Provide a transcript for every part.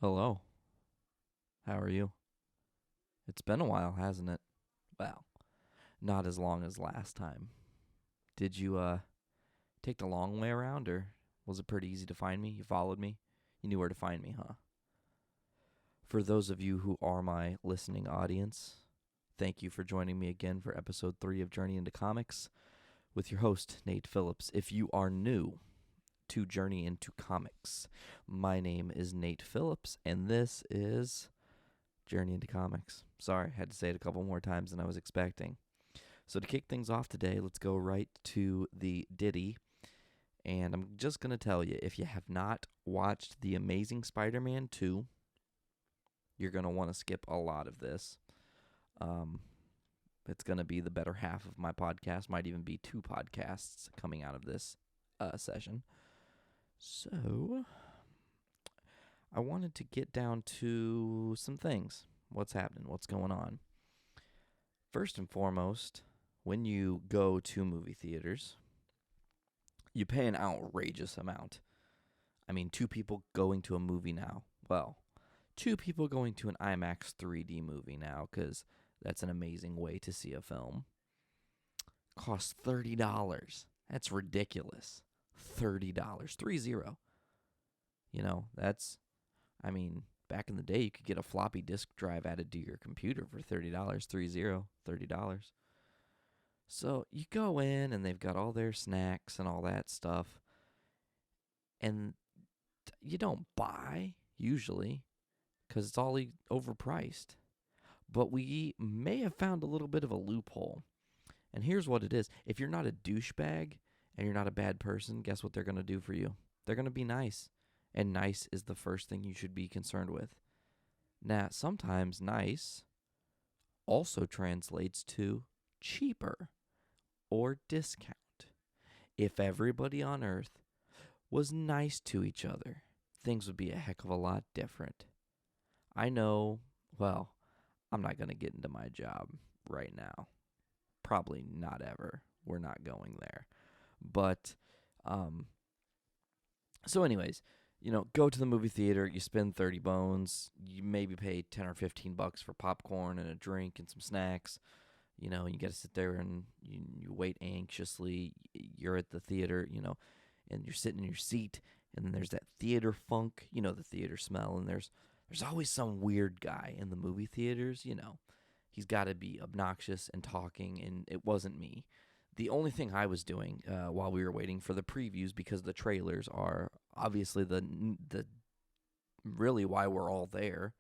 Hello. How are you? It's been a while, hasn't it? Well, not as long as last time. Did you take the long way around, or was it pretty easy to find me? You followed me? You knew where to find me, huh? For those of you who are my listening audience, thank you for joining me again for episode 3 of Journey into Comics with your host, Nate Phillips. If you are new to Journey into Comics, my name is Nate Phillips, and this is Journey into Comics. Sorry, I had to say it a couple more times than I was expecting. So to kick things off today, let's go right to the ditty. And I'm just going to tell you, if you have not watched The Amazing Spider-Man 2, you're going to want to skip a lot of this. Um, it's going to be the better half of my podcast. Might even be 2 podcasts coming out of this session. So I wanted to get down to some things. What's happening? What's going on? First and foremost, when you go to movie theaters, you pay an outrageous amount. I mean, 2 people going to a movie now. Well, 2 people going to an IMAX 3D movie now, because that's an amazing way to see a film. Costs $30. That's ridiculous. $30. 30. I mean, back in the day, you could get a floppy disk drive added to your computer for $30. $30. So you go in, and they've got all their snacks and all that stuff. And you don't buy, usually, because it's all overpriced. But we may have found a little bit of a loophole. And here's what it is. If you're not a douchebag and you're not a bad person, guess what they're going to do for you? They're going to be nice. And nice is the first thing you should be concerned with. Now, sometimes nice also translates to cheaper or discount. If everybody on Earth was nice to each other, things would be a heck of a lot different. I know, well, I'm not going to get into my job right now. Probably not ever. We're not going there. But, so anyways, go to the movie theater, you spend 30 bones, you maybe pay 10 or 15 bucks for popcorn and a drink and some snacks. You got to sit there and you wait anxiously. You're at the theater, and you're sitting in your seat, and then there's that theater funk, the theater smell, and there's always some weird guy in the movie theaters, He's got to be obnoxious and talking, and it wasn't me. The only thing I was doing while we were waiting for the previews, because the trailers are obviously the really why we're all there.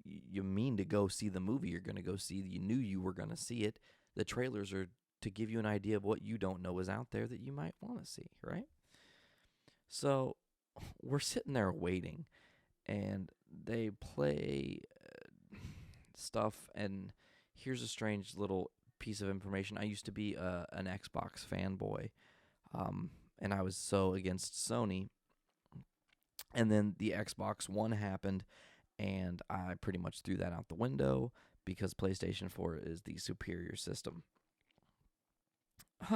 You mean to go see the movie you're going to go see. You knew you were going to see it. The trailers are to give you an idea of what you don't know is out there that you might want to see, right? So we're sitting there waiting, and they play stuff, and here's a strange little piece of information. I used to be an Xbox fanboy, and I was so against Sony. And then the Xbox One happened, and I pretty much threw that out the window because PlayStation 4 is the superior system.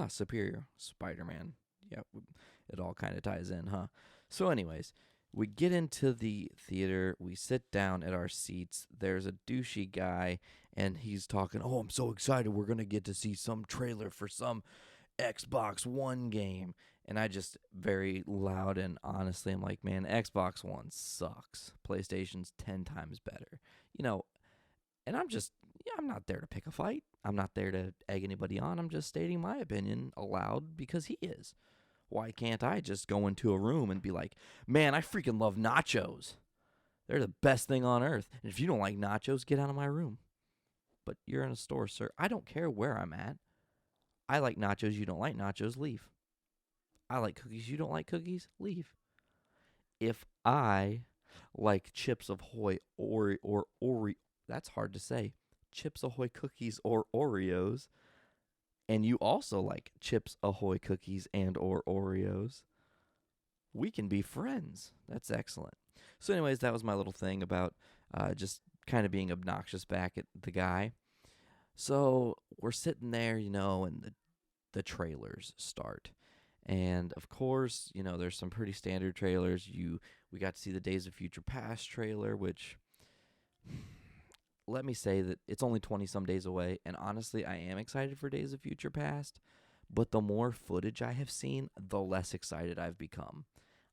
Superior. Spider-Man. Yeah, it all kind of ties in, huh? So anyways, we get into the theater. We sit down at our seats. There's a douchey guy, and he's talking, oh, I'm so excited. We're going to get to see some trailer for some Xbox One game. And I just very loud and honestly, I'm like, man, Xbox One sucks. PlayStation's 10 times better. And I'm not there to pick a fight. I'm not there to egg anybody on. I'm just stating my opinion aloud because he is. Why can't I just go into a room and be like, man, I freaking love nachos. They're the best thing on earth. And if you don't like nachos, get out of my room. But you're in a store, sir. I don't care where I'm at. I like nachos. You don't like nachos, leave. I like cookies. You don't like cookies, leave. If I like Chips Ahoy or Oreo, that's hard to say. Chips Ahoy cookies or Oreos, and you also like Chips Ahoy cookies and or Oreos, we can be friends. That's excellent. So anyways, that was my little thing about just kind of being obnoxious back at the guy. So we're sitting there, and the trailers start. And of course, there's some pretty standard trailers. We got to see the Days of Future Past trailer, which let me say that it's only 20 some days away, and honestly, I am excited for Days of Future Past, but the more footage I have seen, the less excited I've become.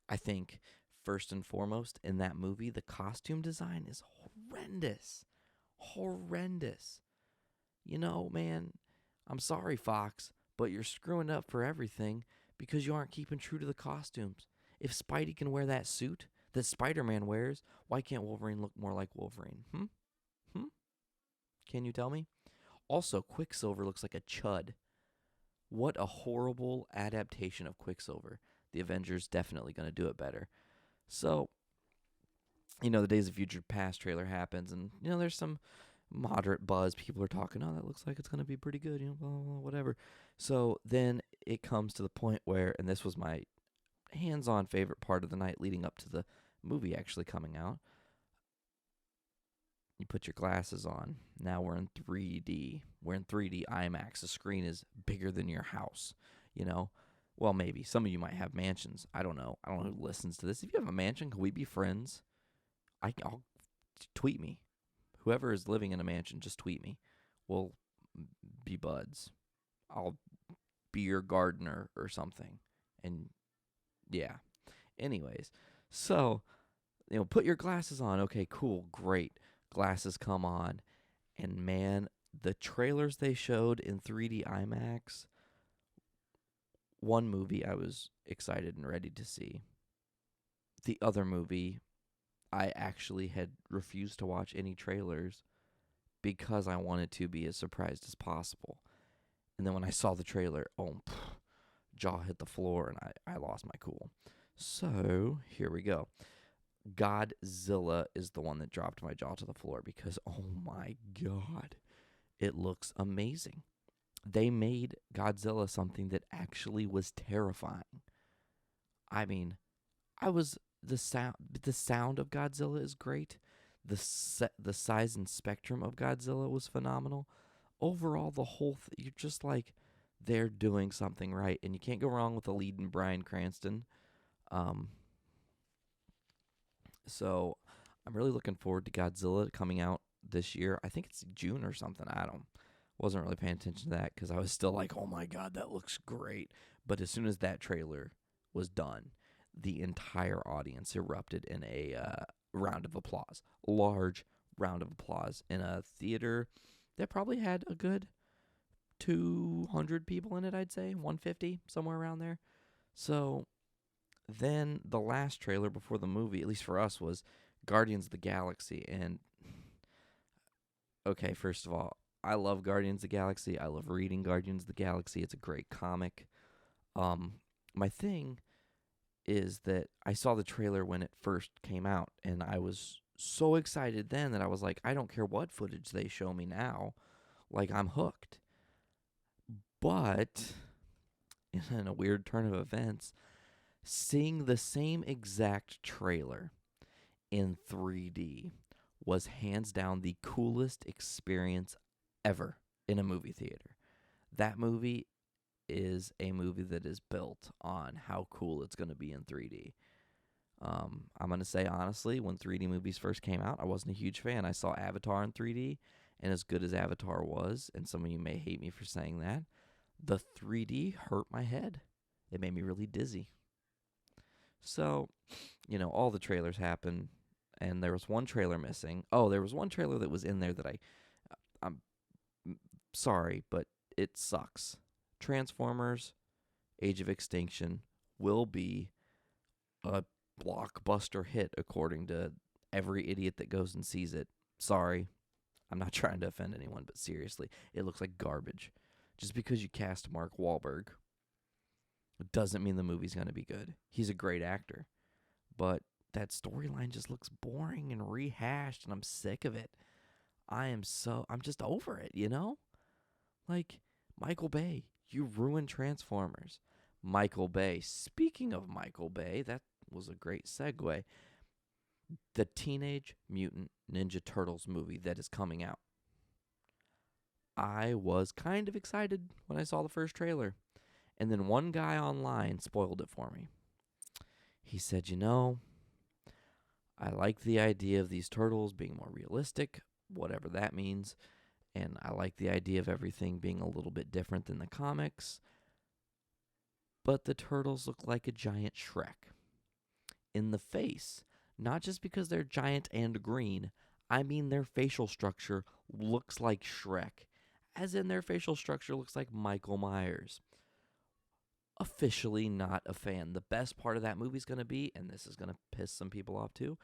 I think first and foremost in that movie, the costume design is horrendous. Horrendous. Man, I'm sorry, Fox, but you're screwing up for everything because you aren't keeping true to the costumes. If Spidey can wear that suit that Spider-Man wears, why can't Wolverine look more like Wolverine? Hmm? Can you tell me? Also, Quicksilver looks like a chud. What a horrible adaptation of Quicksilver. The Avengers definitely going to do it better. So, the Days of Future Past trailer happens, and, there's some moderate buzz. People are talking, oh, that looks like it's going to be pretty good, blah, blah, blah, whatever. So then it comes to the point where, and this was my hands-on favorite part of the night leading up to the movie actually coming out, you put your glasses on. Now we're in 3D. We're in 3D IMAX. The screen is bigger than your house, Well, maybe. Some of you might have mansions. I don't know. I don't know who listens to this. If you have a mansion, can we be friends? I'll tweet me. Whoever is living in a mansion, just tweet me. We'll be buds. I'll be your gardener or something. And yeah. Anyways, so, put your glasses on. Okay, cool, great. Glasses come on. And man, the trailers they showed in 3D IMAX, one movie I was excited and ready to see. The other movie, I actually had refused to watch any trailers because I wanted to be as surprised as possible. And then when I saw the trailer, jaw hit the floor and I lost my cool. So here we go. Godzilla is the one that dropped my jaw to the floor because, oh my God, it looks amazing. They made Godzilla something that actually was terrifying. I mean, the sound of Godzilla is great. The size and spectrum of Godzilla was phenomenal. Overall, the whole you're just like, they're doing something right, and you can't go wrong with the lead in Bryan Cranston. So I'm really looking forward to Godzilla coming out this year. I think it's June or something. Wasn't really paying attention to that because I was still like, oh my God, that looks great. But as soon as that trailer was done, the entire audience erupted in a round of applause. Large round of applause in a theater that probably had a good 200 people in it, I'd say. 150, somewhere around there. So then the last trailer before the movie, at least for us, was Guardians of the Galaxy. And, okay, first of all, I love Guardians of the Galaxy. I love reading Guardians of the Galaxy. It's a great comic. My thing is that I saw the trailer when it first came out, and I was so excited then that I was like, I don't care what footage they show me now. Like, I'm hooked. But, in a weird turn of events, seeing the same exact trailer in 3D was hands down the coolest experience ever in a movie theater. That movie is a movie that is built on how cool it's going to be in 3D. I'm going to say, honestly, when 3D movies first came out, I wasn't a huge fan. I saw Avatar in 3D, and as good as Avatar was, and some of you may hate me for saying that, the 3D hurt my head. It made me really dizzy. So, all the trailers happen, and there was one trailer missing. Oh, there was one trailer that was in there that I'm sorry, but it sucks. Transformers Age of Extinction will be a blockbuster hit according to every idiot that goes and sees it. Sorry. I'm not trying to offend anyone, but seriously, it looks like garbage. Just because you cast Mark Wahlberg doesn't mean the movie's going to be good. He's a great actor. But that storyline just looks boring and rehashed, and I'm sick of it. I'm just over it, Like, Michael Bay, you ruined Transformers. Michael Bay, speaking of Michael Bay, that was a great segue. The Teenage Mutant Ninja Turtles movie that is coming out. I was kind of excited when I saw the first trailer. And then one guy online spoiled it for me. He said, I like the idea of these turtles being more realistic, whatever that means. And I like the idea of everything being a little bit different than the comics. But the turtles look like a giant Shrek in the face. Not just because they're giant and green. I mean their facial structure looks like Shrek. As in their facial structure looks like Michael Myers. Officially not a fan. The best part of that movie is going to be, and this is going to piss some people off too,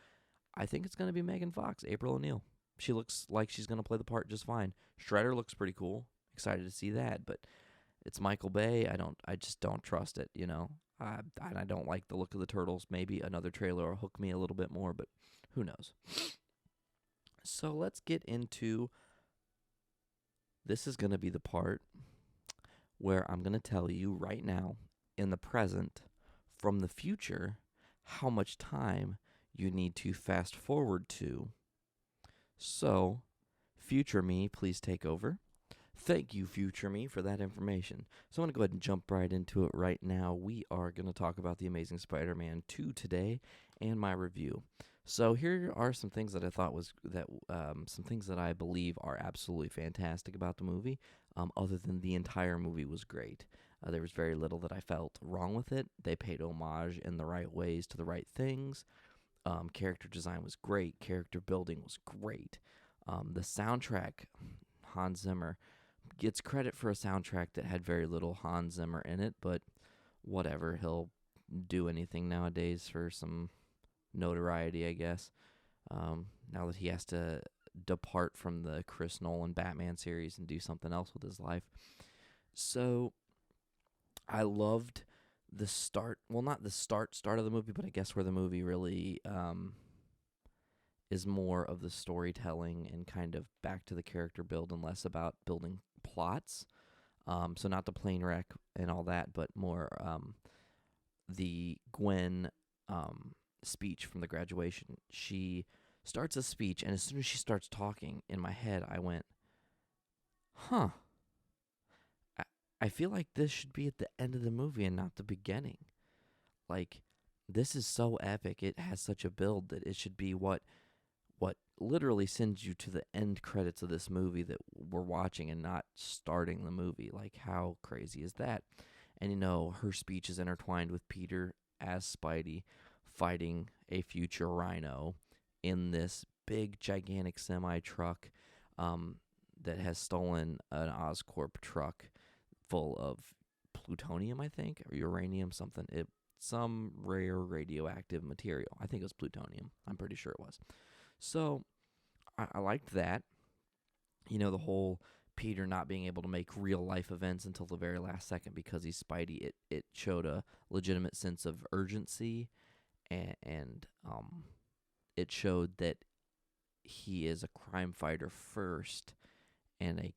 I think it's going to be Megan Fox, April O'Neil. She looks like she's going to play the part just fine. Shredder looks pretty cool. Excited to see that, but it's Michael Bay. I just don't trust it, I don't like the look of the turtles. Maybe another trailer will hook me a little bit more, but who knows. So let's get into, this is going to be the part where I'm going to tell you right now, in the present, from the future, how much time you need to fast forward to. So, future me, please take over. Thank you, future me, for that information. So I'm going to go ahead and jump right into it right now. We are going to talk about The Amazing Spider-Man 2 today and my review. So here are some things that I thought some things that I believe are absolutely fantastic about the movie, other than the entire movie was great. There was very little that I felt wrong with it. They paid homage in the right ways to the right things. Character design was great. Character building was great. The soundtrack, Hans Zimmer, gets credit for a soundtrack that had very little Hans Zimmer in it, but whatever. He'll do anything nowadays for some notoriety, I guess. Now that he has to depart from the Chris Nolan Batman series and do something else with his life. So I loved the start, well, not the start of the movie, but I guess where the movie really is more of the storytelling and kind of back to the character build and less about building plots. So not the plane wreck and all that, but more the Gwen speech from the graduation. She starts a speech, and as soon as she starts talking, in my head, I went, huh. I feel like this should be at the end of the movie and not the beginning. Like, this is so epic. It has such a build that it should be what literally sends you to the end credits of this movie that we're watching and not starting the movie. Like, how crazy is that? And, her speech is intertwined with Peter as Spidey fighting a future Rhino in this big, gigantic semi-truck that has stolen an Oscorp truck full of plutonium, I think, or uranium, some rare radioactive material. I think it was plutonium. I'm pretty sure it was. So I liked that. The whole Peter not being able to make real life events until the very last second because he's Spidey. It showed a legitimate sense of urgency, and it showed that he is a crime fighter first and a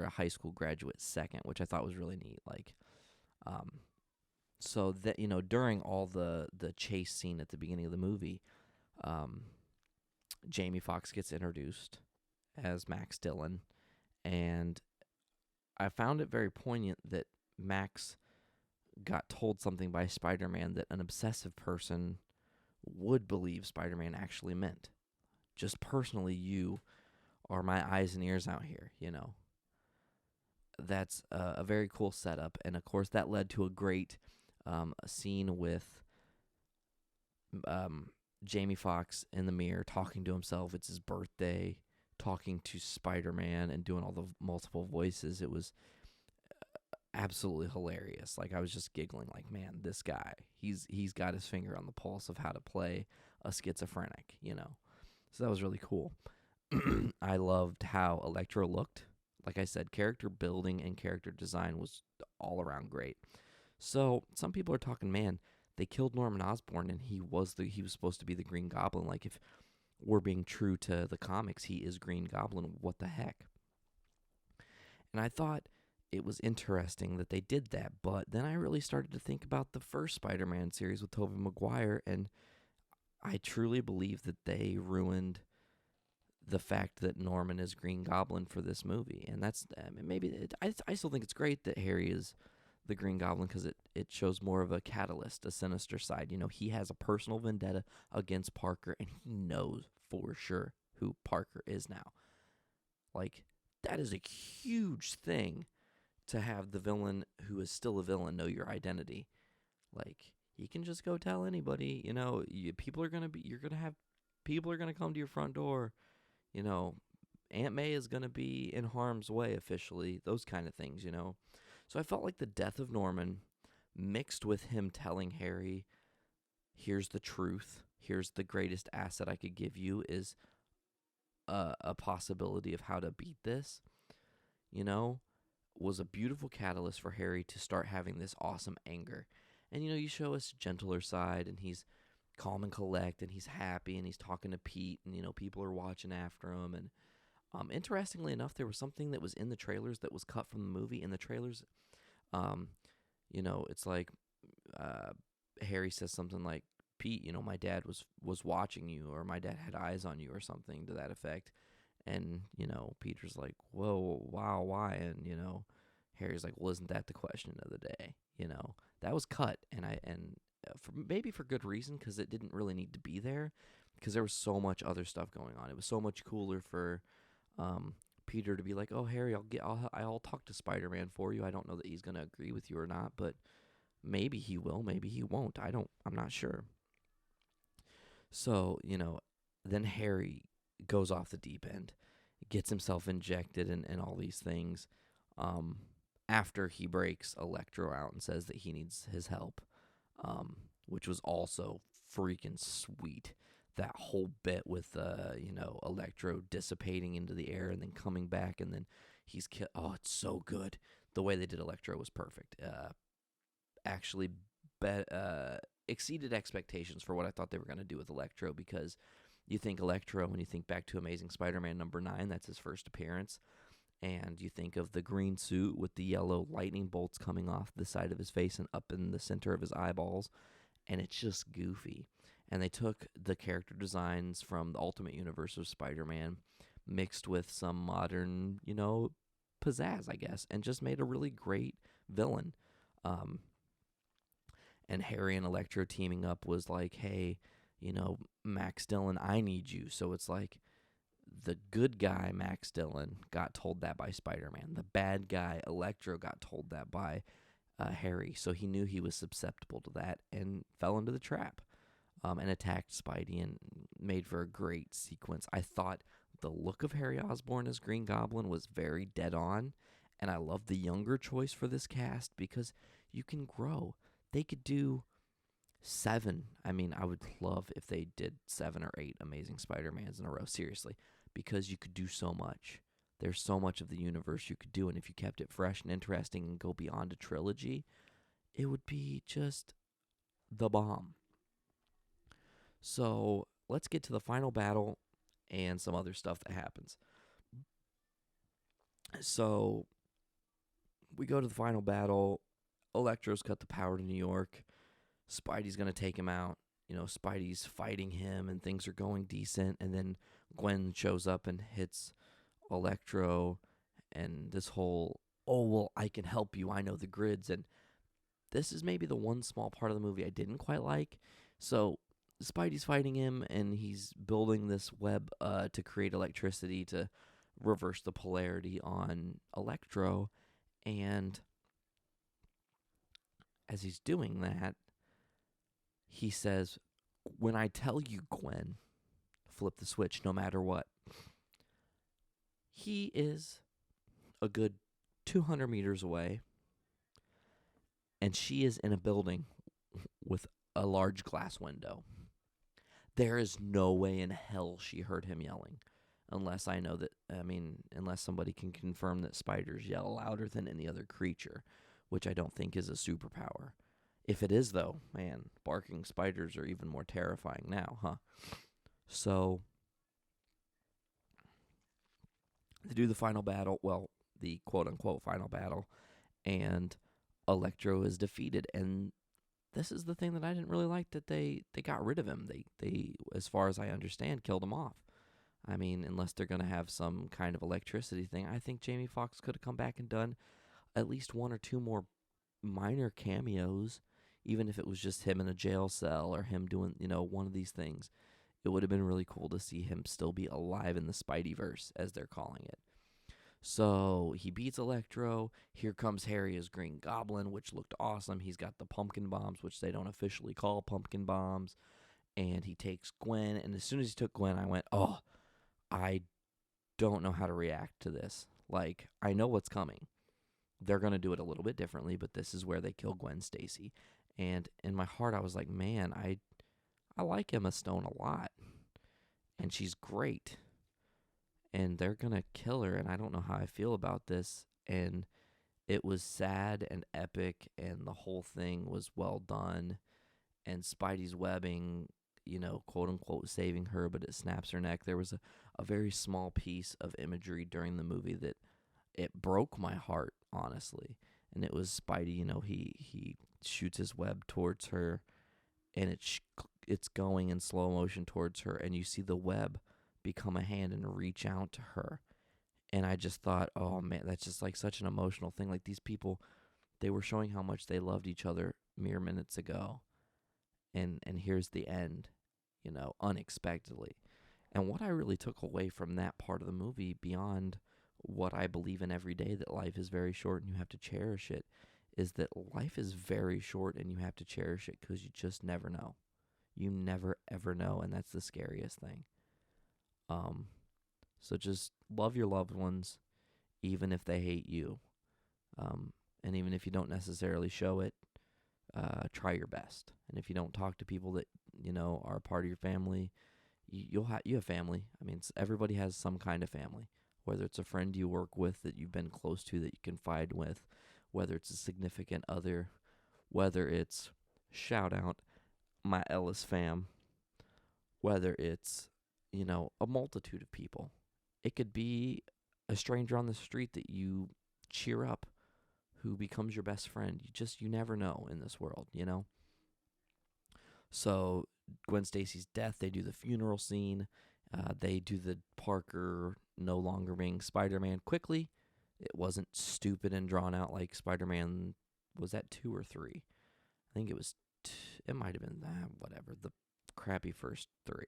high school graduate second, which I thought was really neat. So that during all the chase scene at the beginning of the movie, Jamie Foxx gets introduced as Max Dillon, and I found it very poignant that Max got told something by Spider-Man that an obsessive person would believe Spider-Man actually meant. Just personally, you are my eyes and ears out here, That's a very cool setup, and of course that led to a great scene with Jamie Foxx in the mirror talking to himself. It's his birthday, talking to Spider-Man and doing all the multiple voices. It was absolutely hilarious. Like, I was just giggling like, man, this guy, he's got his finger on the pulse of how to play a schizophrenic, So that was really cool. I loved how Electro looked. Like I said, character building and character design was all around great. So some people are talking, man, they killed Norman Osborn and he was supposed to be the Green Goblin. Like, if we're being true to the comics, he is Green Goblin. What the heck? And I thought it was interesting that they did that, but then I really started to think about the first Spider-Man series with Tobey Maguire, and I truly believe that they ruined the fact that Norman is Green Goblin for this movie. And that's I still think it's great that Harry is the Green Goblin because it shows more of a catalyst, a sinister side. He has a personal vendetta against Parker, and he knows for sure who Parker is now. Like, that is a huge thing to have the villain who is still a villain know your identity. Like, he can just go tell anybody, people are going to come to your front door, Aunt May is going to be in harm's way officially, those kind of things, So I felt like the death of Norman mixed with him telling Harry, here's the truth, here's the greatest asset I could give you is a possibility of how to beat this, was a beautiful catalyst for Harry to start having this awesome anger. And, you show us a gentler side, and he's calm and collect, and he's happy, and he's talking to Pete, and, people are watching after him. And interestingly enough, there was something that was in the trailers that was cut from the movie. In the trailers, it's like Harry says something like, Pete, my dad was watching you, or my dad had eyes on you, or something to that effect. And, Peter's like, whoa, wow, why? And, Harry's like, well, isn't that the question of the day? That was cut, and maybe for good reason, because it didn't really need to be there, because there was so much other stuff going on. It was so much cooler for Peter to be like, oh, Harry, I'll talk to Spider-Man for you. I don't know that he's going to agree with you or not, but maybe he will, maybe he won't. I'm not sure. So, then Harry goes off the deep end, gets himself injected and all these things, after he breaks Electro out and says that he needs his help, which was also freaking sweet. That whole bit with, Electro dissipating into the air and then coming back, and then he's killed. Oh, it's so good. The way they did Electro was perfect. Actually, exceeded expectations for what I thought they were going to do with Electro, because you think Electro when you think back to Amazing Spider-Man number 9, that's his first appearance, and you think of the green suit with the yellow lightning bolts coming off the side of his face and up in the center of his eyeballs, and it's just goofy. And they took the character designs from the Ultimate Universe of Spider-Man, mixed with some modern, pizzazz, I guess, and just made a really great villain. And Harry and Electro teaming up was like, hey, Max Dillon, I need you. So it's like the good guy, Max Dillon, got told that by Spider-Man. The bad guy, Electro, got told that by Harry. So he knew he was susceptible to that and fell into the trap, and attacked Spidey, and made for a great sequence. I thought the look of Harry Osborn as Green Goblin was very dead on, and I love the younger choice for this cast because you can grow. They could do 7. I mean, I would love if they did 7 or 8 Amazing Spider-Mans in a row, seriously, because you could do so much. There's so much of the universe you could do, and if you kept it fresh and interesting and go beyond a trilogy, it would be just the bomb. So let's get to the final battle and some other stuff that happens. So we go to the final battle. Electro's got the power to New York. Spidey's going to take him out. Spidey's fighting him, and things are going decent. And then Gwen shows up and hits Electro, and this whole, oh, well, I can help you. I know the grids. And this is maybe the one small part of the movie I didn't quite like. So Spidey's fighting him, and he's building this web to create electricity to reverse the polarity on Electro. And as he's doing that, he says, when I tell you, Gwen, flip the switch no matter what. He is a good 200 meters away, and she is in a building with a large glass window. There is no way in hell she heard him yelling, unless somebody can confirm that spiders yell louder than any other creature, which I don't think is a superpower. If it is, though, man, barking spiders are even more terrifying now, huh? So, to do the final battle, well, the quote-unquote final battle, and Electro is defeated, and this is the thing that I didn't really like, that they got rid of him. They, as far as I understand, killed him off. I mean, unless they're going to have some kind of electricity thing, I think Jamie Foxx could have come back and done at least 1 or 2 more minor cameos, even if it was just him in a jail cell or him doing, one of these things. It would have been really cool to see him still be alive in the Spideyverse, as they're calling it. So he beats Electro. Here comes Harry as Green Goblin, which looked awesome. He's got the pumpkin bombs, which they don't officially call pumpkin bombs. And he takes Gwen. And as soon as he took Gwen, I went, oh, I don't know how to react to this. Like, I know what's coming. They're going to do it a little bit differently, but this is where they kill Gwen Stacy. And in my heart, I was like, man, I like Emma Stone a lot. And she's great. And they're going to kill her, and I don't know how I feel about this. And it was sad and epic, and the whole thing was well done. And Spidey's webbing, quote-unquote saving her, but it snaps her neck. There was a very small piece of imagery during the movie that it broke my heart, honestly. And it was Spidey, he shoots his web towards her, and it's going in slow motion towards her, and you see the web become a hand and reach out to her. And I just thought, oh man, that's just like such an emotional thing. Like, these people, they were showing how much they loved each other mere minutes ago. And here's the end, unexpectedly. And what I really took away from that part of the movie, beyond what I believe in every day, that life is very short and you have to cherish it, is that life is very short and you have to cherish it because you just never know. You never, ever know, and that's the scariest thing. So just love your loved ones, even if they hate you. And even if you don't necessarily show it, try your best. And if you don't talk to people that, are a part of your family, you have family. I mean, everybody has some kind of family, whether it's a friend you work with that you've been close to that you confide with, whether it's a significant other, whether it's, shout out, my Ellis fam, whether it's, a multitude of people. It could be a stranger on the street that you cheer up who becomes your best friend. You never know in this world, So Gwen Stacy's death, they do the funeral scene. They do the Parker no longer being Spider-Man quickly. It wasn't stupid and drawn out like Spider-Man, was that 2 or 3? I think it was, it might have been, whatever, the crappy first 3.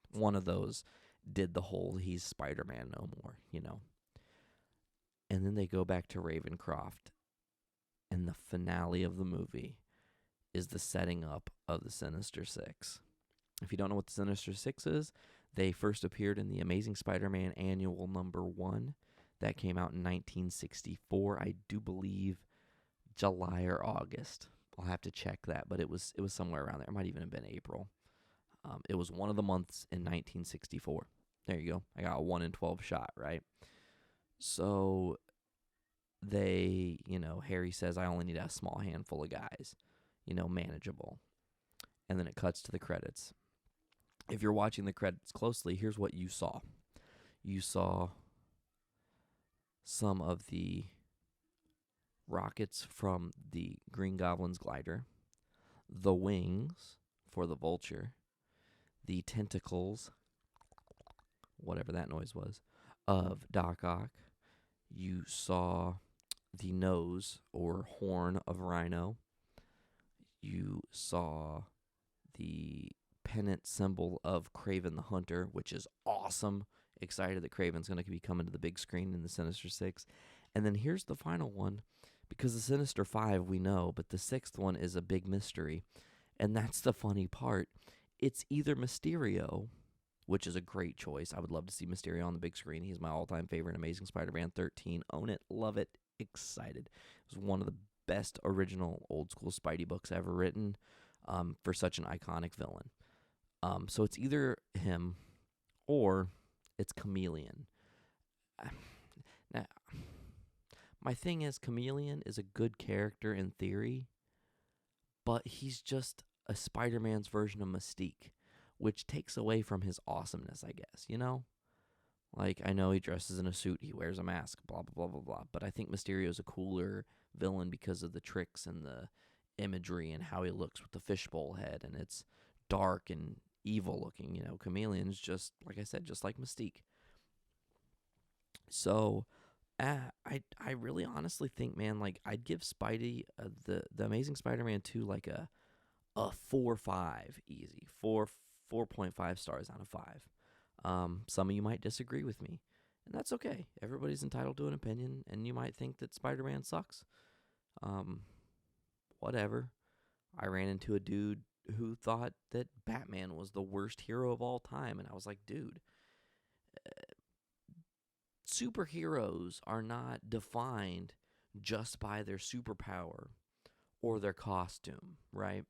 One of those did the whole he's Spider-Man no more, And then they go back to Ravencroft, and the finale of the movie is the setting up of the Sinister Six. If you don't know what the Sinister Six is, they first appeared in the Amazing Spider-Man Annual #1 that came out in 1964. I do believe July or August. I'll have to check that, but it was somewhere around there. It might even have been April. It was one of the months in 1964. There you go. I got a 1 in 12 shot, right? So they, Harry says, I only need a small handful of guys, manageable. And then it cuts to the credits. If you're watching the credits closely, here's what you saw. You saw some of the rockets from the Green Goblin's glider, the wings for the Vulture, the tentacles, whatever that noise was, of Doc Ock. You saw the nose or horn of Rhino. You saw the pennant symbol of Kraven the Hunter, which is awesome. Excited that Kraven's going to be coming to the big screen in the Sinister Six. And then here's the final one, because the Sinister Five we know, but the sixth one is a big mystery. And that's the funny part. It's either Mysterio, which is a great choice. I would love to see Mysterio on the big screen. He's my all-time favorite. Amazing Spider-Man 13. Own it. Love it. Excited. It was one of the best original old-school Spidey books ever written for such an iconic villain. So it's either him or it's Chameleon. Now, my thing is, Chameleon is a good character in theory, but he's just a Spider-Man's version of Mystique, which takes away from his awesomeness, I guess, Like, I know he dresses in a suit, he wears a mask, blah, blah, blah, blah, blah, but I think Mysterio's a cooler villain because of the tricks and the imagery and how he looks with the fishbowl head, and it's dark and evil looking, Chameleon's just, like I said, just like Mystique. So, I really honestly think, man, like I'd give Spidey the Amazing Spider-Man 2 like a 4.5 easy. 4.5 stars out of 5. Some of you might disagree with me, and that's okay. Everybody's entitled to an opinion, and you might think that Spider-Man sucks. Um, Whatever. I ran into a dude who thought that Batman was the worst hero of all time, and I was like, dude, superheroes are not defined just by their superpower or their costume, right?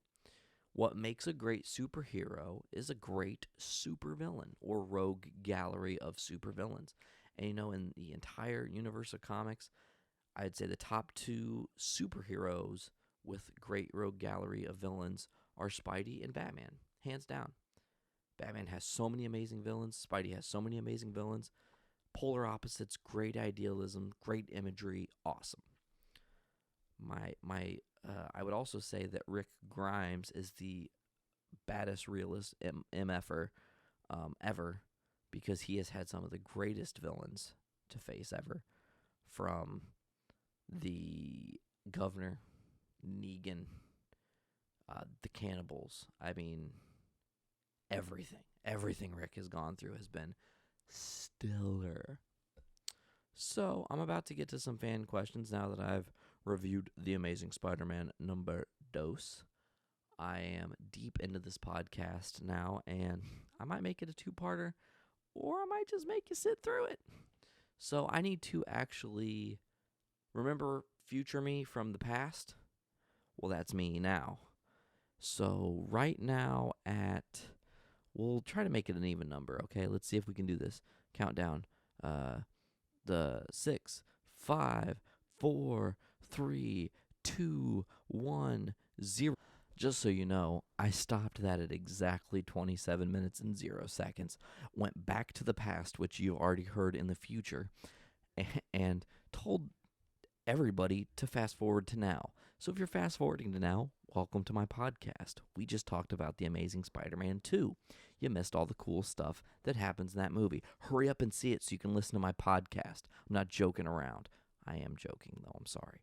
What makes a great superhero is a great supervillain or rogue gallery of supervillains. And in the entire universe of comics, I'd say the top two superheroes with great rogue gallery of villains are Spidey and Batman, hands down. Batman has so many amazing villains. Spidey has so many amazing villains. Polar opposites, great idealism, great imagery, awesome. I would also say that Rick Grimes is the baddest realist MFer ever, because he has had some of the greatest villains to face ever, from the Governor, Negan, the cannibals. I mean, everything Rick has gone through has been stellar. So I'm about to get to some fan questions now that I've reviewed The Amazing Spider-Man number dos. I am deep into this podcast now, and I might make it a two-parter, or I might just make you sit through it. So I need to actually remember future me from the past. Well, that's me now. So right now we'll try to make it an even number, okay? Let's see if we can do this. Countdown. The 6, 5, 4, 3, 2, 1, 0. Just so you know, I stopped that at exactly 27 minutes and 0 seconds, went back to the past, which you've already heard in the future, and told everybody to fast forward to now. So if you're fast forwarding to now, welcome to my podcast. We just talked about The Amazing Spider-Man 2. You missed all the cool stuff that happens in that movie. Hurry up and see it so you can listen to my podcast. I'm not joking around. I am joking, though. I'm sorry.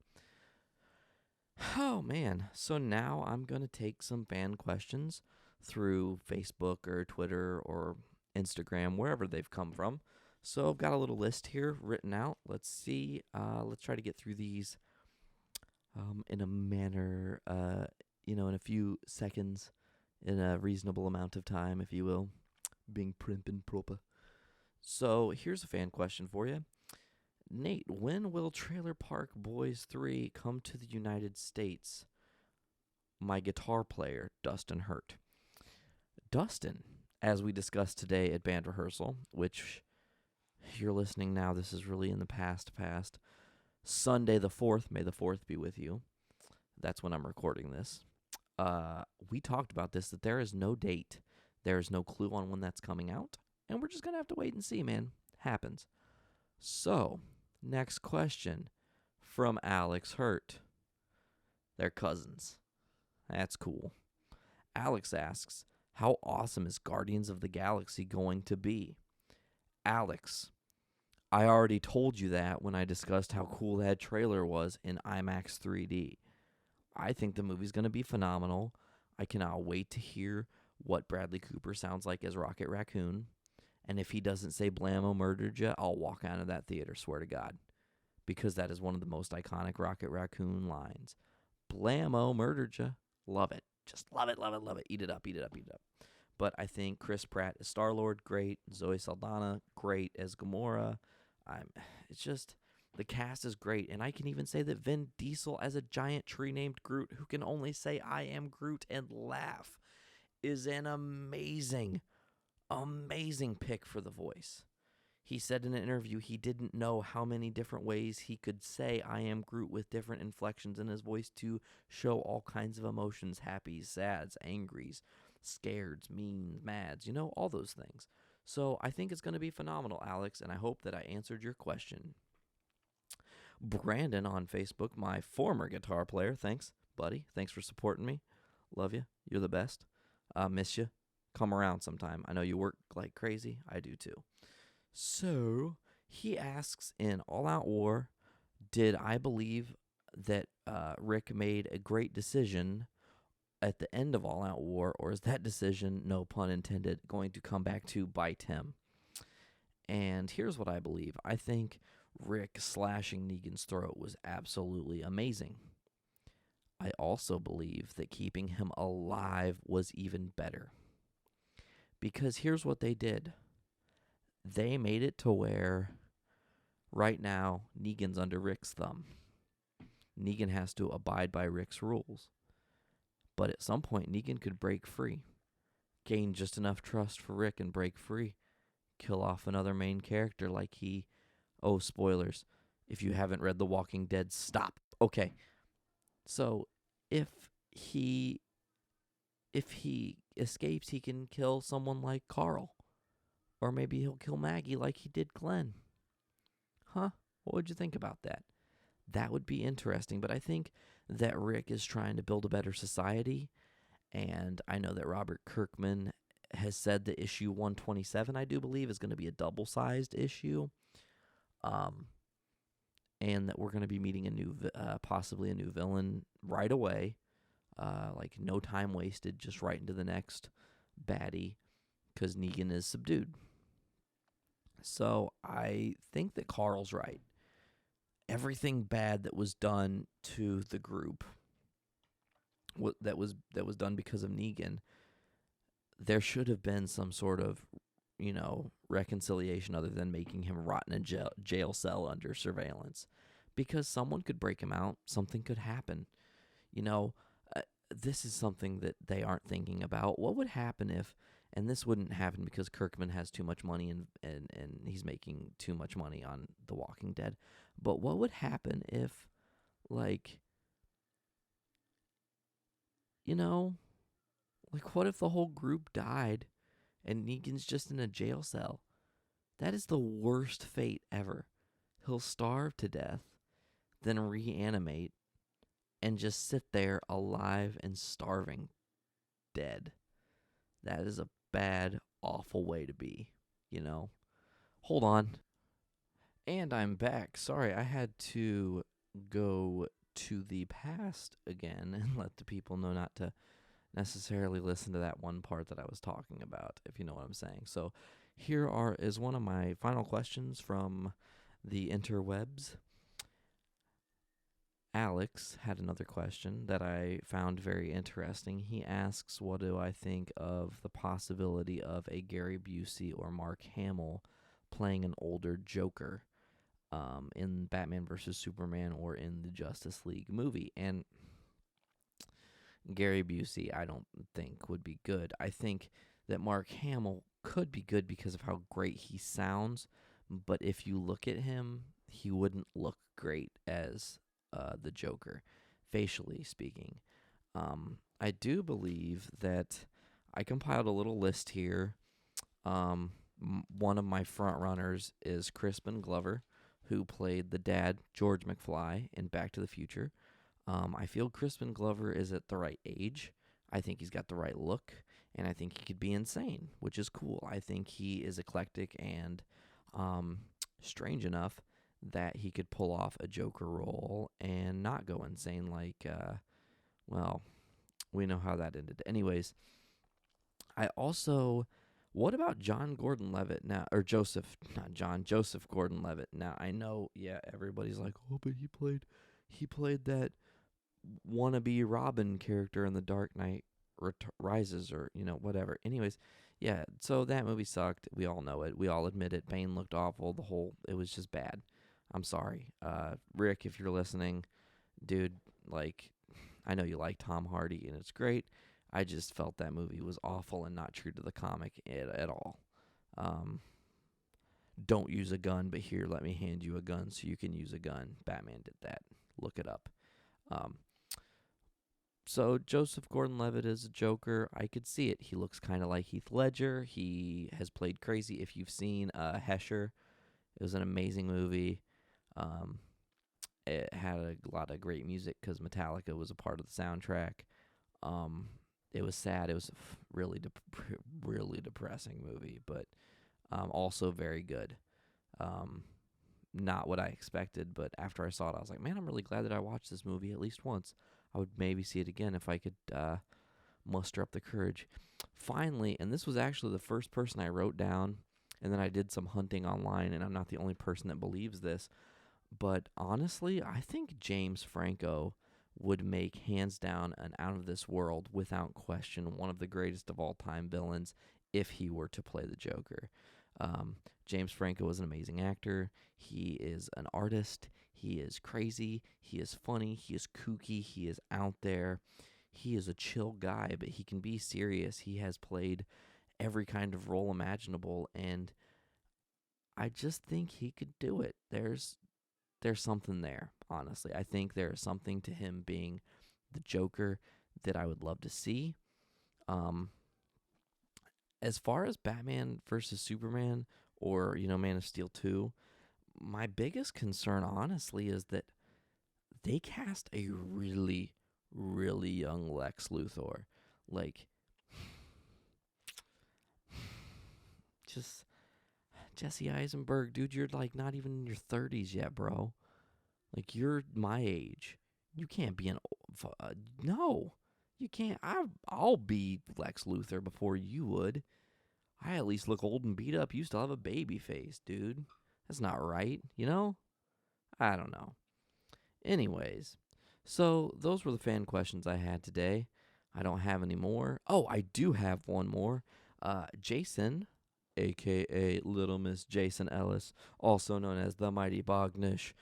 Oh, man. So now I'm going to take some fan questions through Facebook or Twitter or Instagram, wherever they've come from. So I've got a little list here written out. Let's see. Let's try to get through these in a manner, in a few seconds, in a reasonable amount of time, if you will, being prim and proper. So here's a fan question for you. Nate, when will Trailer Park Boys 3 come to the United States? My guitar player, Dustin Hurt. Dustin, as we discussed today at band rehearsal, which you're listening now, this is really in the past. Sunday the 4th, may the 4th be with you. That's when I'm recording this. We talked about this, that there is no date. There is no clue on when that's coming out. And we're just going to have to wait and see, man. Happens. So, next question from Alex Hurt. They're cousins. That's cool. Alex asks, how awesome is Guardians of the Galaxy going to be? Alex, I already told you that when I discussed how cool that trailer was in IMAX 3D. I think the movie's going to be phenomenal. I cannot wait to hear what Bradley Cooper sounds like as Rocket Raccoon. And if he doesn't say Blammo murdered ya, I'll walk out of that theater, swear to God. Because that is one of the most iconic Rocket Raccoon lines. Blammo murdered ya. Love it. Just love it, love it, love it. Eat it up, eat it up, eat it up. But I think Chris Pratt as Star-Lord, great. Zoe Saldana, great as Gamora. It's just, the cast is great. And I can even say that Vin Diesel as a giant tree named Groot, who can only say, I am Groot and laugh, is an amazing pick for the voice. He said in an interview he didn't know how many different ways he could say I am Groot with different inflections in his voice to show all kinds of emotions, happies, sads, angries, scareds, means, mads, all those things. So I think it's going to be phenomenal, Alex, and I hope that I answered your question. Brandon on Facebook, my former guitar player, thanks, buddy. Thanks for supporting me. Love you. You're the best. Miss you. Come around sometime. I know you work like crazy. I do too. So He asks in All Out War, did I believe that Rick made a great decision at the end of All Out War, or is that decision, no pun intended, going to come back to bite him? And here's what I believe. I think Rick slashing Negan's throat was absolutely amazing. I also believe that keeping him alive was even better. Because here's what they did. They made it to where right now Negan's under Rick's thumb. Negan has to abide by Rick's rules. But at some point, Negan could break free, gain just enough trust for Rick and break free, kill off another main character like he... Oh, spoilers. If you haven't read The Walking Dead, stop. Okay. So, if he escapes, he can kill someone like Carl. Or maybe he'll kill Maggie like he did Glenn. Huh? What would you think about that? That would be interesting, but I think that Rick is trying to build a better society, and I know that Robert Kirkman has said that issue 127, I do believe, is going to be a double-sized issue, and that we're going to be meeting possibly a new villain right away, like no time wasted, just right into the next baddie, because Negan is subdued. So I think that Carl's right. Everything bad that was done to the group, that was done because of Negan, there should have been some sort of, reconciliation other than making him rot in a jail cell under surveillance. Because someone could break him out, something could happen. This is something that they aren't thinking about. What would happen if, and this wouldn't happen because Kirkman has too much money and he's making too much money on The Walking Dead, but what would happen if, what if the whole group died and Negan's just in a jail cell? That is the worst fate ever. He'll starve to death, then reanimate, and just sit there alive and starving, dead. That is a bad, awful way to be, Hold on. And I'm back. Sorry, I had to go to the past again and let the people know not to necessarily listen to that one part that I was talking about, if you know what I'm saying. So here is one of my final questions from the interwebs. Alex had another question that I found very interesting. He asks, what do I think of the possibility of a Gary Busey or Mark Hamill playing an older Joker in Batman vs. Superman or in the Justice League movie? And Gary Busey, I don't think would be good. I think that Mark Hamill could be good because of how great he sounds, but if you look at him, he wouldn't look great as the Joker, facially speaking. I do believe that I compiled a little list here. One of my front runners is Crispin Glover, who played the dad, George McFly, in Back to the Future. I feel Crispin Glover is at the right age. I think he's got the right look, and I think he could be insane, which is cool. I think he is eclectic and strange enough that he could pull off a Joker role and not go insane like, we know how that ended. Anyways, what about John Gordon-Levitt now, or Joseph Gordon-Levitt? Now, I know, everybody's like, oh, but he played that wannabe Robin character in The Dark Knight Rises, or, whatever. Anyways, so that movie sucked. We all know it. We all admit it. Bane looked awful. It was just bad. I'm sorry. Rick, if you're listening, dude, I know you like Tom Hardy, and it's great. I just felt that movie was awful and not true to the comic at all. Don't use a gun, but here, let me hand you a gun so you can use a gun. Batman did that. Look it up. So Joseph Gordon-Levitt is a Joker. I could see it. He looks kind of like Heath Ledger. He has played crazy. If you've seen Hesher, it was an amazing movie. It had a lot of great music because Metallica was a part of the soundtrack. It was sad. It was a really depressing movie, but also very good. not what I expected. But after I saw it, I was like, man, I'm really glad that I watched this movie at least once. I would maybe see it again if I could muster up the courage. Finally, and this was actually the first person I wrote down, and then I did some hunting online, and I'm not the only person that believes this, but honestly, I think James Franco would make hands down an out of this world, without question, one of the greatest of all time villains if he were to play the Joker. James Franco is an amazing actor. He is an artist. He is crazy. He is funny. He is kooky. He is out there. He is a chill guy, but he can be serious. He has played every kind of role imaginable, and I just think he could do it. There's something there, honestly. I think there's something to him being the Joker that I would love to see. As far as Batman versus Superman or, Man of Steel 2, my biggest concern, honestly, is that they cast a really, really young Lex Luthor. Like, just Jesse Eisenberg, dude, you're like not even in your 30s yet, bro. Like, you're my age. You can't be no, you can't. I'll be Lex Luthor before you would. I at least look old and beat up. You still have a baby face, dude. That's not right, I don't know. Anyways, so those were the fan questions I had today. I don't have any more. Oh, I do have one more. Jason, a.k.a. Little Miss Jason Ellis, also known as the Mighty Bognish,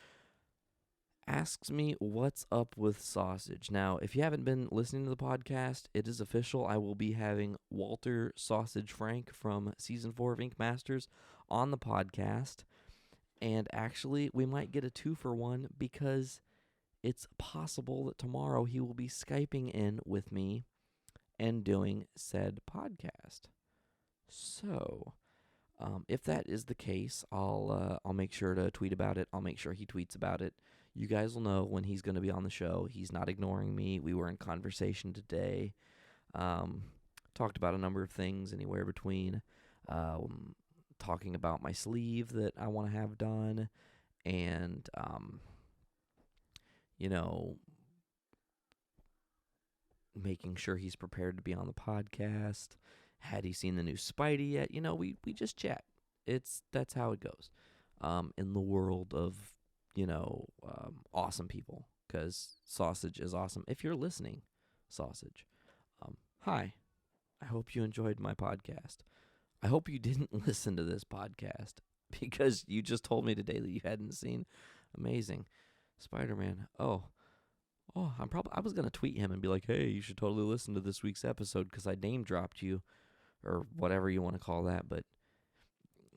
asks me what's up with sausage. Now, if you haven't been listening to the podcast, it is official. I will be having Walter Sausage Frank from Season 4 of Ink Masters on the podcast. And actually, we might get a 2-for-1 because it's possible that tomorrow he will be Skyping in with me and doing said podcast. So, if that is the case, I'll make sure to tweet about it. I'll make sure he tweets about it. You guys will know when he's going to be on the show. He's not ignoring me. We were in conversation today. Talked about a number of things, anywhere between talking about my sleeve that I want to have done, and making sure he's prepared to be on the podcast. Had he seen the new Spidey yet? We just chat. That's how it goes. In the world of awesome people, because sausage is awesome. If you're listening, sausage, hi. I hope you enjoyed my podcast. I hope you didn't listen to this podcast because you just told me today that you hadn't seen Amazing Spider-Man. Oh, I was gonna tweet him and be like, hey, you should totally listen to this week's episode because I name dropped you, or whatever you want to call that. But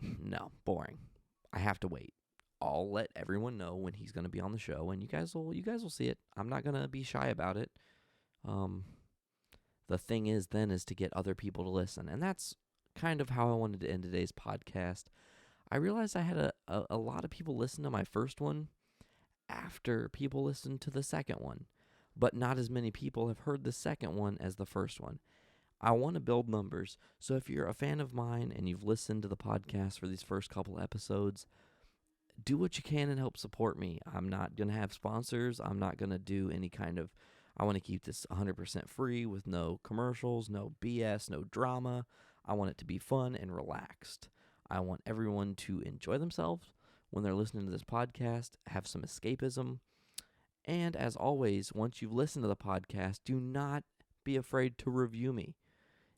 no, boring. I have to wait. I'll let everyone know when he's gonna be on the show, and you guys will see it. I'm not gonna be shy about it. The thing is to get other people to listen, and that's kind of how I wanted to end today's podcast. I realized I had a lot of people listen to my first one after people listened to the second one, but not as many people have heard the second one as the first one. I want to build numbers, so if you're a fan of mine and you've listened to the podcast for these first couple episodes, do what you can and help support me. I'm not going to have sponsors. I'm not going to do any kind of, I want to keep this 100% free with no commercials, no BS, no drama. I want it to be fun and relaxed. I want everyone to enjoy themselves when they're listening to this podcast, have some escapism. And as always, once you've listened to the podcast, do not be afraid to review me.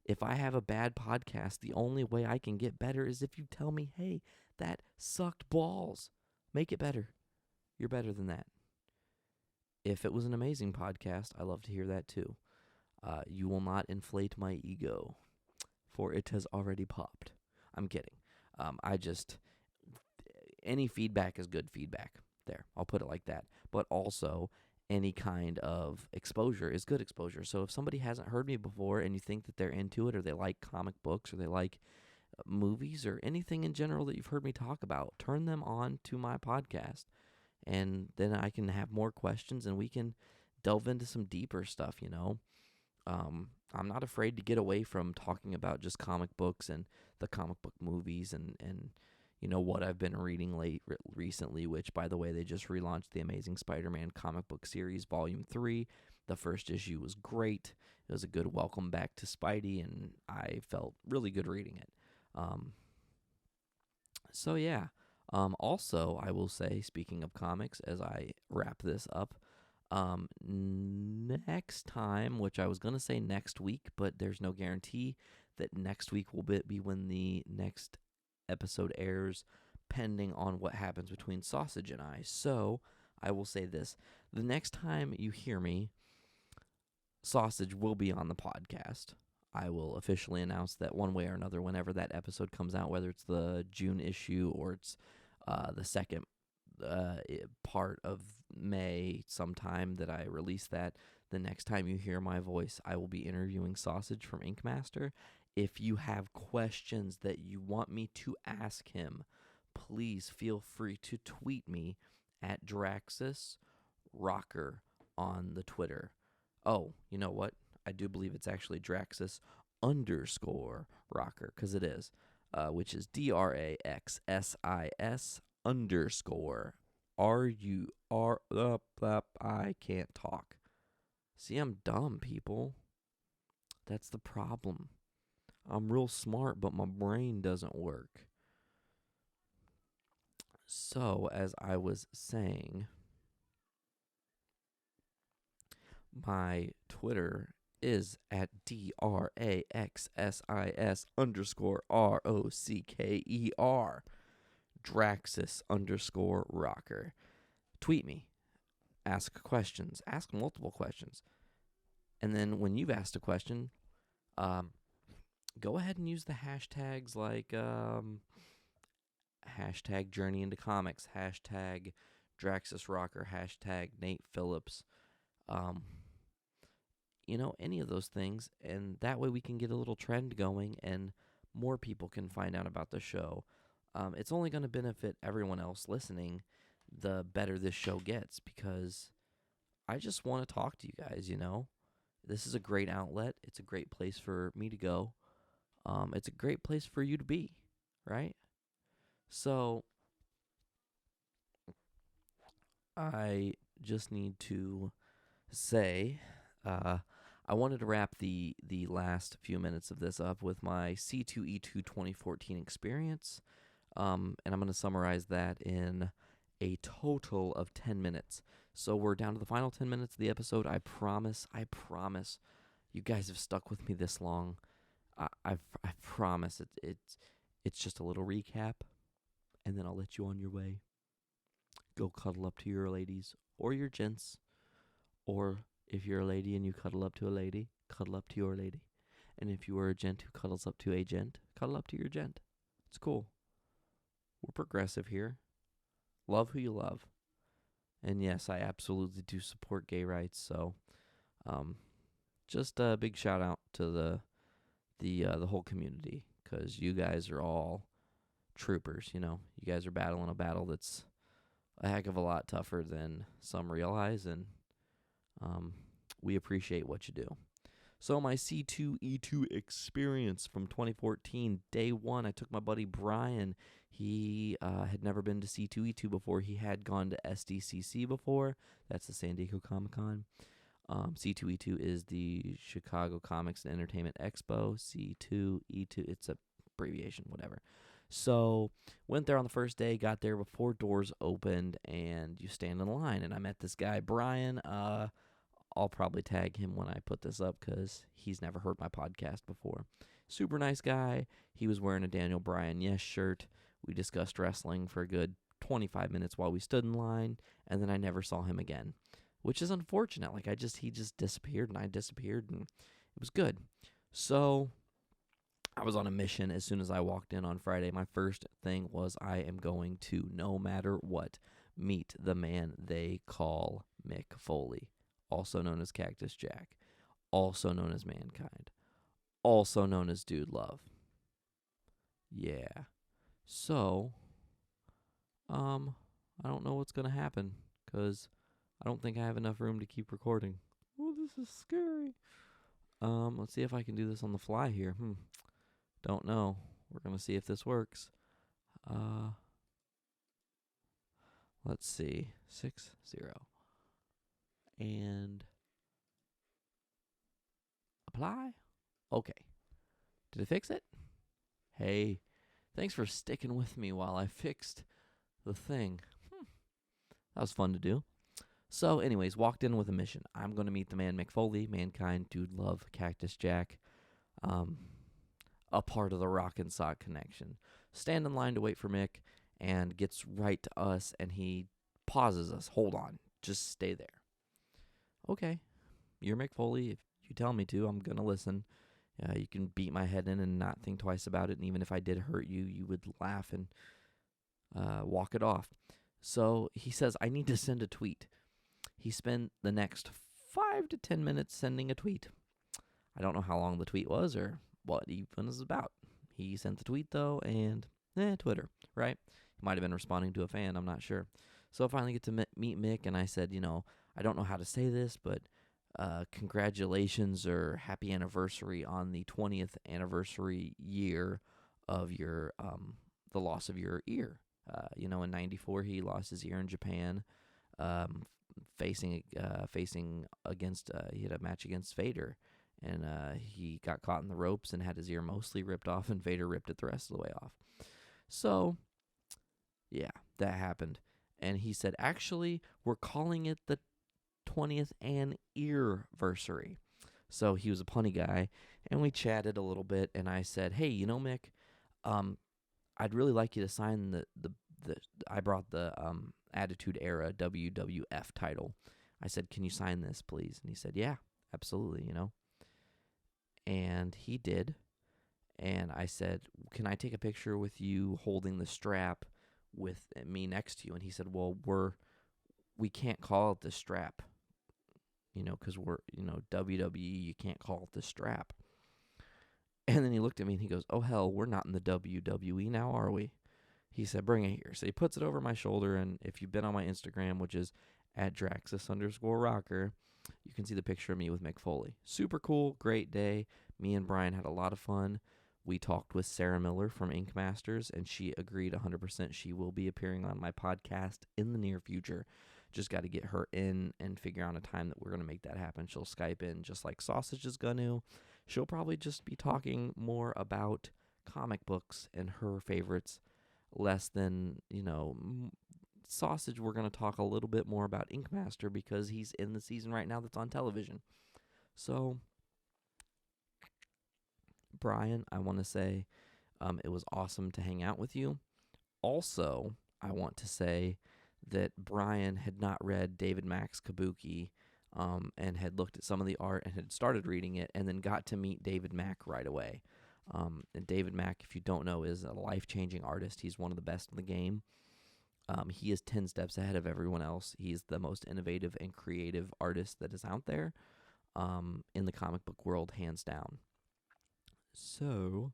If I have a bad podcast, the only way I can get better is if you tell me, hey, that sucked balls. Make it better. You're better than that. If it was an amazing podcast, I love to hear that too. You will not inflate my ego, for it has already popped. I'm kidding. Any feedback is good feedback. There, I'll put it like that. But also, any kind of exposure is good exposure. So if somebody hasn't heard me before and you think that they're into it, or they like comic books, or they like movies, or anything in general that you've heard me talk about, turn them on to my podcast. And then I can have more questions and we can delve into some deeper stuff, I'm not afraid to get away from talking about just comic books and the comic book movies and what I've been reading recently, which, by the way, they just relaunched the Amazing Spider-Man comic book series, Volume 3. The first issue was great. It was a good welcome back to Spidey, and I felt really good reading it. So, yeah. Also, I will say, speaking of comics, as I wrap this up, next time, which I was going to say next week, but there's no guarantee that next week will be when the next episode airs, pending on what happens between Sausage and I. So I will say this: the next time you hear me, Sausage will be on the podcast. I will officially announce that one way or another whenever that episode comes out, whether it's the June issue or it's the second part of May sometime that I release that. The next time you hear my voice, I will be interviewing Sausage from Ink Master. If you have questions that you want me to ask him, please feel free to tweet me at Draxus Rocker on the Twitter. Oh, you know what? I do believe it's actually Draxus _Rocker, because it is, which is DRAXSIS _RUR. I can't talk. See, I'm dumb, people. That's the problem. I'm real smart, but my brain doesn't work. So, as I was saying, my Twitter is at DRAXSIS _ROCKER. Draxus _Rocker. Tweet me. Ask questions. Ask multiple questions. And then when you've asked a question, go ahead and use the hashtags like hashtag Journey into Comics, hashtag Draxus Rocker, hashtag Nate Phillips. Any of those things. And that way we can get a little trend going and more people can find out about the show. It's only going to benefit everyone else listening the better this show gets, because I just want to talk to you guys, This is a great outlet. It's a great place for me to go. It's a great place for you to be, right? So I just need to say, I wanted to wrap the last few minutes of this up with my C2E2 2014 experience. And I'm going to summarize that in a total of 10 minutes. So we're down to the final 10 minutes of the episode. I promise. You guys have stuck with me this long. I promise. It's just a little recap, and then I'll let you on your way. Go cuddle up to your ladies or your gents. Or if you're a lady and you cuddle up to a lady, cuddle up to your lady. And if you are a gent who cuddles up to a gent, cuddle up to your gent. It's cool. We're progressive here. Love who you love. And yes, I absolutely do support gay rights. So, just a big shout out to the whole community, because you guys are all troopers. You guys are battling a battle that's a heck of a lot tougher than some realize, and we appreciate what you do. So my C2E2 experience from 2014, day one, I took my buddy Brian. He had never been to C2E2 before. He had gone to SDCC before. That's the San Diego Comic-Con. C2E2 is the Chicago Comics and Entertainment Expo. C2E2, it's a abbreviation, whatever. So went there on the first day, got there before doors opened, and you stand in line. And I met this guy, Brian. I'll probably tag him when I put this up because he's never heard my podcast before. Super nice guy. He was wearing a Daniel Bryan Yes shirt. We discussed wrestling for a good 25 minutes while we stood in line, and then I never saw him again, which is unfortunate. He just disappeared, and I disappeared, and it was good. So I was on a mission as soon as I walked in on Friday. My first thing was I am going to, no matter what, meet the man they call Mick Foley, also known as Cactus Jack, also known as Mankind, also known as Dude Love. Yeah. So, I don't know what's going to happen, because I don't think I have enough room to keep recording. Oh, this is scary. Let's see if I can do this on the fly here. Don't know. We're going to see if this works. Uh, let's see. 60. And apply. Okay. Did it fix it? Hey, thanks for sticking with me while I fixed the thing. That was fun to do. So, anyways, walked in with a mission. I'm going to meet the man Mick Foley, Mankind, Dude Love, Cactus Jack, a part of the Rock and Sock connection. Stand in line to wait for Mick, and gets right to us, and he pauses us. Hold on. Just stay there. Okay. You're Mick Foley. If you tell me to, I'm going to listen. You can beat my head in and not think twice about it, and even if I did hurt you, you would laugh and walk it off. So he says, I need to send a tweet. He spent the next 5 to 10 minutes sending a tweet. I don't know how long the tweet was or what even it was about. He sent the tweet, though, and Twitter, right? He might have been responding to a fan, I'm not sure. So I finally get to meet Mick, and I said, I don't know how to say this, but congratulations or happy anniversary on the 20th anniversary year of your the loss of your ear. In 94, he lost his ear in Japan, facing against he had a match against Vader, and he got caught in the ropes and had his ear mostly ripped off, and Vader ripped it the rest of the way off. So, yeah, that happened. And he said, actually, we're calling it the 20th anniversary. So he was a punny guy, and we chatted a little bit, and I said, hey, Mick, I'd really like you to sign the I brought the Attitude Era WWF title. I said, can you sign this, please? And he said, yeah, absolutely, And he did. And I said, can I take a picture with you holding the strap with me next to you? And he said, well, we can't call it the strap, because we're, WWE, you can't call it the strap. And then he looked at me and he goes, oh, hell, we're not in the WWE now, are we? He said, bring it here. So he puts it over my shoulder, and if you've been on my Instagram, which is @Draxus_rocker, you can see the picture of me with Mick Foley. Super cool, great day. Me and Brian had a lot of fun. We talked with Sarah Miller from Ink Masters, and she agreed 100% she will be appearing on my podcast in the near future. Just got to get her in and figure out a time that we're going to make that happen. She'll Skype in just like Sausage is going to. She'll probably just be talking more about comic books and her favorites, less than, Sausage. We're going to talk a little bit more about Ink Master because he's in the season right now that's on television. So, Brian, I want to say it was awesome to hang out with you. Also, I want to say that Brian had not read David Mack's Kabuki and had looked at some of the art and had started reading it and then got to meet David Mack right away. And David Mack, if you don't know, is a life-changing artist. He's one of the best in the game. He is 10 steps ahead of everyone else. He's the most innovative and creative artist that is out there in the comic book world, hands down. So,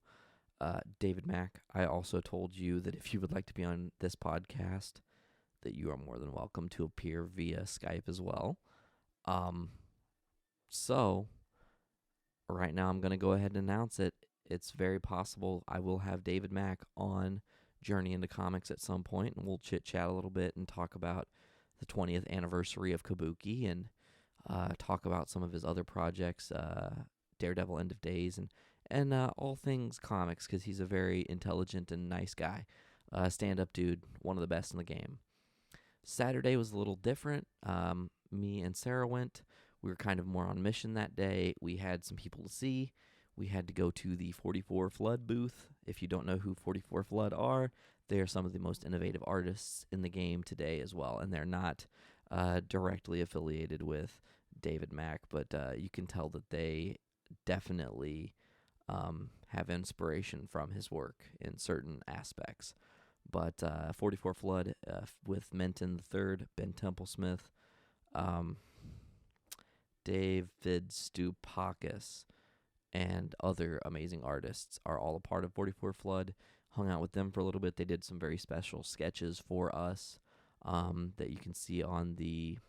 David Mack, I also told you that if you would like to be on this podcast, that you are more than welcome to appear via Skype as well. So, right now I'm going to go ahead and announce it. It's very possible I will have David Mack on Journey into Comics at some point, and we'll chit-chat a little bit and talk about the 20th anniversary of Kabuki and talk about some of his other projects, Daredevil End of Days, and all things comics, because he's a very intelligent and nice guy. Stand-up dude, one of the best in the game. Saturday was a little different. Me and Sarah went. We were kind of more on mission that day. We had some people to see. We had to go to the 44 Flood booth. If you don't know who 44 Flood are, they are some of the most innovative artists in the game today as well. And they're not directly affiliated with David Mack, but you can tell that they definitely have inspiration from his work in certain aspects. But 44 Flood with Menton III, Ben Templesmith, David Stupakis, and other amazing artists are all a part of 44 Flood. Hung out with them for a little bit. They did some very special sketches for us that you can see on the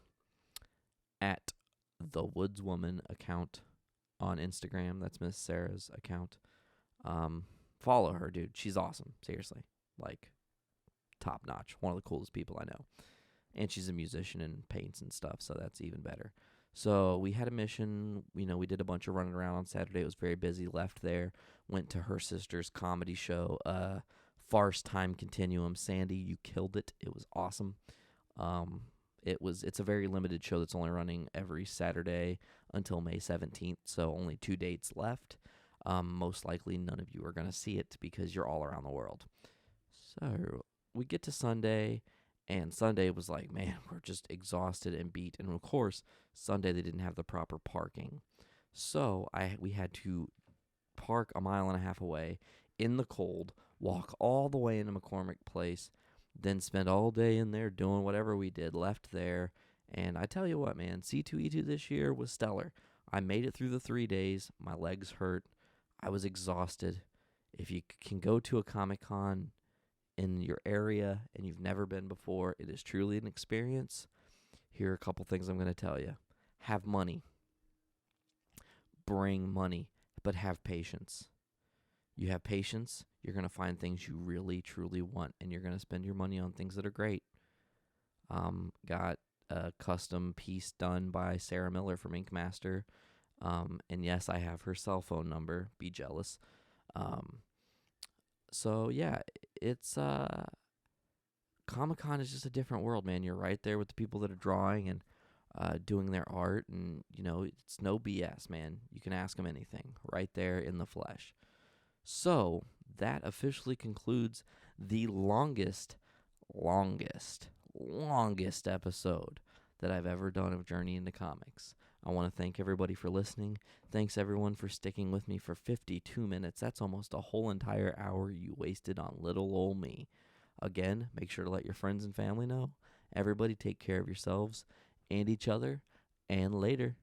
@thewoodswoman account on Instagram. That's Miss Sarah's account. Follow her, dude. She's awesome. Seriously. Like, top notch, one of the coolest people I know. And she's a musician and paints and stuff, so that's even better. So we had a mission. We did a bunch of running around on Saturday. It was very busy. Left there, went to her sister's comedy show, Farce Time Continuum. Sandy, you killed it. It was awesome. It's a very limited show that's only running every Saturday until May 17th, so only 2 dates left. Most likely none of you are going to see it because you're all around the world. So we get to Sunday, and Sunday was like, man, we're just exhausted and beat. And of course, Sunday they didn't have the proper parking. So we had to park a mile and a half away in the cold, walk all the way into McCormick Place, then spend all day in there doing whatever we did, left there. And I tell you what, man, C2E2 this year was stellar. I made it through the 3 days. My legs hurt. I was exhausted. If you can go to a Comic-Con in your area and you've never been before, it is truly an experience. Here are a couple things I'm going to tell you. Have money. Bring money, but have patience. You have patience, you're going to find things you really, truly want, and you're going to spend your money on things that are great. Got a custom piece done by Sarah Miller from Ink Master. And yes, I have her cell phone number. Be jealous. So yeah, it's Comic-Con is just a different world, man. You're right there with the people that are drawing and doing their art, and it's no BS, man. You can ask them anything right there in the flesh. So that officially concludes the longest episode that I've ever done of Journey into Comics. I want to thank everybody for listening. Thanks everyone for sticking with me for 52 minutes. That's almost a whole entire hour you wasted on little old me. Again, make sure to let your friends and family know. Everybody take care of yourselves and each other, and later.